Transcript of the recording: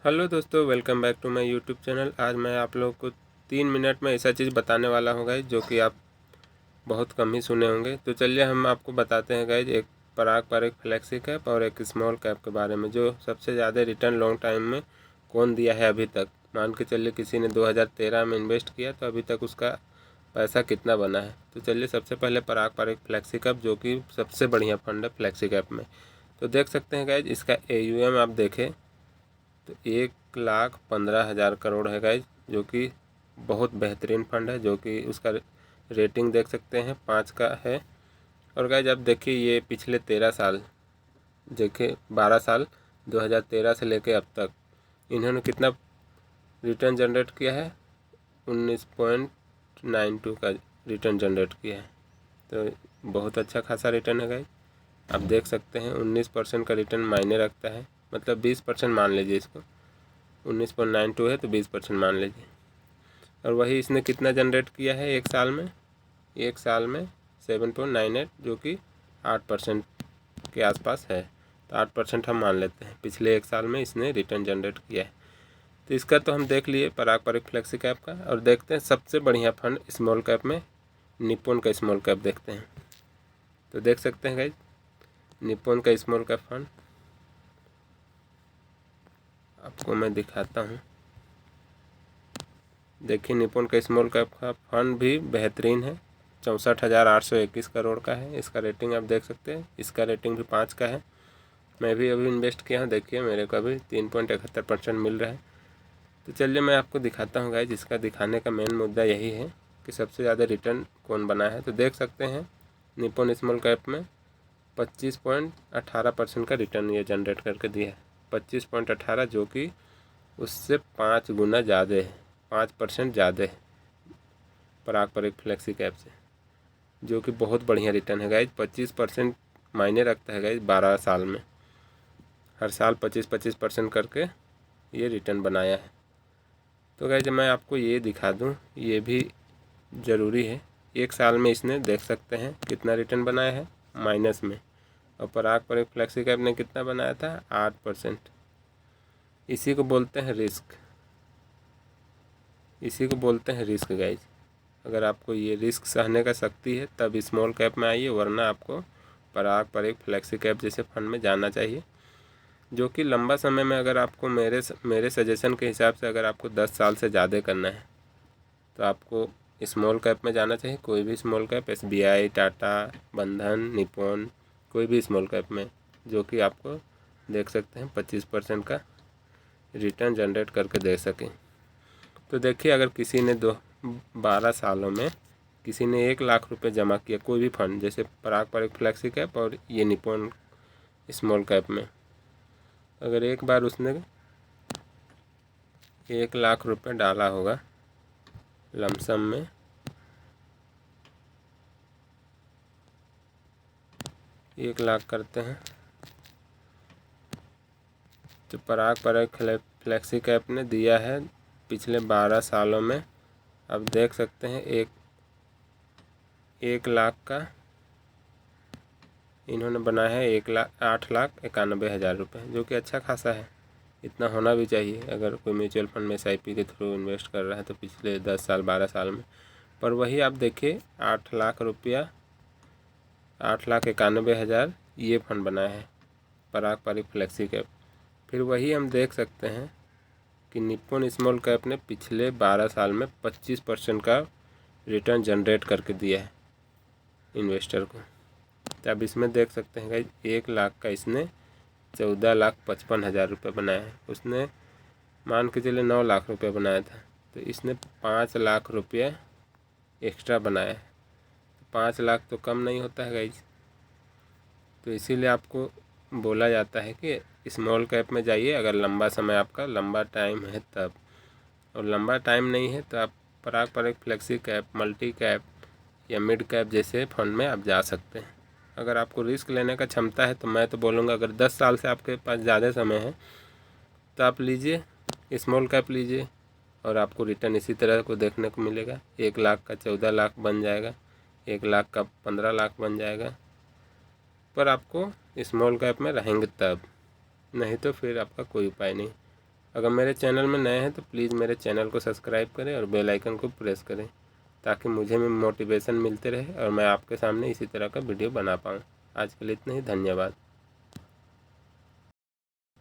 Hello दोस्तों, welcome back to my YouTube channel. आज मैं आप लोगों को 3 मिनट में ऐसा चीज़ बताने वाला हूँ गाइज जो कि आप बहुत कम ही सुने होंगे। तो चलिए हम आपको बताते हैं गाइज एक पराग पर एक फ्लेक्सी कैप और एक स्मॉल कैप के बारे में, जो सबसे ज़्यादा रिटर्न लॉन्ग टाइम में कौन दिया है अभी तक। मान के चलिए किसी ने 2013 में इन्वेस्ट किया तो अभी तक उसका पैसा कितना बना है। तो चलिए सबसे पहले पराग पर एक फ्लेक्सी कैप, जो कि सबसे बढ़िया फंड है फ्लेक्सी कैप में। तो देख सकते हैं गाइज इसका AUM आप देखें तो 1,15,000 करोड़ है गाइज, जो कि बहुत बेहतरीन फंड है। जो कि उसका रेटिंग देख सकते हैं 5 का है। और गाइज आप देखिए ये पिछले 13 साल, देखिए 12 साल 2013 से लेके अब तक इन्होंने कितना रिटर्न जनरेट किया है, 19.92 का रिटर्न जनरेट किया है। तो बहुत अच्छा खासा रिटर्न है गाइज। आप देख सकते हैं 19% का रिटर्न मायने रखता है, मतलब 20% मान लीजिए इसको। 19.92 है तो 20% मान लीजिए। और वही इसने कितना जनरेट किया है एक साल में 7.98, जो कि 8% के आसपास है। तो 8% हम मान लेते हैं पिछले एक साल में इसने रिटर्न जनरेट किया है। तो इसका तो हम देख लिए पराग पर फ्लेक्सी कैप का। और देखते हैं सबसे बढ़िया फंड स्मॉल कैप में निप्पॉन का स्मॉल कैप देखते हैं। तो देख सकते हैं गाइज निप्पॉन का स्मॉल कैप फंड आपको मैं दिखाता हूँ। देखिए निप्पॉन का स्मॉल कैप का फंड भी बेहतरीन है, 64,821 करोड़ का है। इसका रेटिंग आप देख सकते हैं, इसका रेटिंग भी 5 का है। मैं भी अभी इन्वेस्ट किया हूँ, देखिए मेरे को अभी 3.71% मिल रहा है। तो चलिए मैं आपको दिखाता हूँ गाइस। इसका दिखाने का मेन मुद्दा यही है कि सबसे ज़्यादा रिटर्न कौन बना है। तो देख सकते हैं निप्पॉन स्मॉल कैप में 25.18% का रिटर्न ये जनरेट करके दिया है। 25.18, जो कि उससे 5 गुना ज़्यादा है, 5% ज़्यादा है पराग पर एक फ्लेक्सी कैप से, जो कि बहुत बढ़िया रिटर्न है गाइज। 25% मायने रखता है गाइज 12 साल में। हर साल 25% करके ये रिटर्न बनाया है। तो गाइज मैं आपको ये दिखा दूँ, ये भी ज़रूरी है। एक साल में इसने देख सकते हैं कितना रिटर्न बनाया है माइनस में। और पराग पर एक फ्लेक्सी कैप ने कितना बनाया था, 8%। इसी को बोलते हैं रिस्क, इसी को बोलते हैं रिस्क गाइज। अगर आपको ये रिस्क सहने का शक्ति है तब स्मॉल कैप में आइए, वरना आपको पराग पर एक फ्लेक्सी कैप जैसे फंड में जाना चाहिए। जो कि लंबा समय में, अगर आपको मेरे सजेशन के हिसाब से अगर आपको 10 साल से ज़्यादा करना है तो आपको स्मॉल कैप में जाना चाहिए। कोई भी स्मॉल कैप, SBI, टाटा, बंधन, निप्पॉन, कोई भी स्मॉल कैप में, जो कि आपको देख सकते हैं 25% का रिटर्न जनरेट करके दे सकें। तो देखिए अगर किसी ने 12 सालों में किसी ने 1,00,000 रुपये जमा किया कोई भी फंड, जैसे पराग पर एक फ्लेक्सी कैप और ये निप्पॉन स्मॉल कैप में, अगर एक बार उसने 1,00,000 रुपये डाला होगा लमसम में, एक लाख करते हैं तो पराग पर एक फ्लेक्सी कैप ने दिया है पिछले 12 सालों में। अब देख सकते हैं एक लाख का इन्होंने बनाया है 8,91,000 रुपये, जो कि अच्छा खासा है। इतना होना भी चाहिए अगर कोई म्यूचुअल फंड में SIP के थ्रू इन्वेस्ट कर रहा है तो पिछले 10 साल 12 साल में। पर वही आप देखिए 8,00,000 रुपया, 8,91,000 ये फंड बनाया है पराग पर एक फ्लेक्सी कैप। फिर वही हम देख सकते हैं कि निप्पॉन स्मॉल कैप ने पिछले 12 साल में 25% का रिटर्न जनरेट करके दिया है इन्वेस्टर को। तो अब इसमें देख सकते हैं गाइस 1,00,000 का इसने 14,55,000 रुपये बनाया है। उसने मान के चले 9,00,000 रुपये बनाया था, तो इसने 5,00,000 रुपये एक्स्ट्रा बनाया है। 5,00,000 तो कम नहीं होता है गाइस। तो इसीलिए आपको बोला जाता है कि स्मॉल कैप में जाइए अगर लंबा समय आपका लंबा टाइम है तब। और लंबा टाइम नहीं है तो आप पराग पर एक फ्लेक्सी कैप, मल्टी कैप या मिड कैप जैसे फंड में आप जा सकते हैं। अगर आपको रिस्क लेने का क्षमता है तो मैं तो बोलूँगा अगर 10 साल से आपके पास ज़्यादा समय है तो आप लीजिए, स्मॉल कैप लीजिए, और आपको रिटर्न इसी तरह को देखने को मिलेगा। 1,00,000 का 14,00,000 बन जाएगा, 1,00,000 का 15,00,000 बन जाएगा। पर आपको स्मॉल कैप में रहेंगे तब, नहीं तो फिर आपका कोई उपाय नहीं। अगर मेरे चैनल में नए हैं तो प्लीज़ मेरे चैनल को सब्सक्राइब करें और बेल आइकन को प्रेस करें, ताकि मुझे भी मोटिवेशन मिलते रहे और मैं आपके सामने इसी तरह का वीडियो बना पाऊँ। आज के लिए इतना ही, धन्यवाद।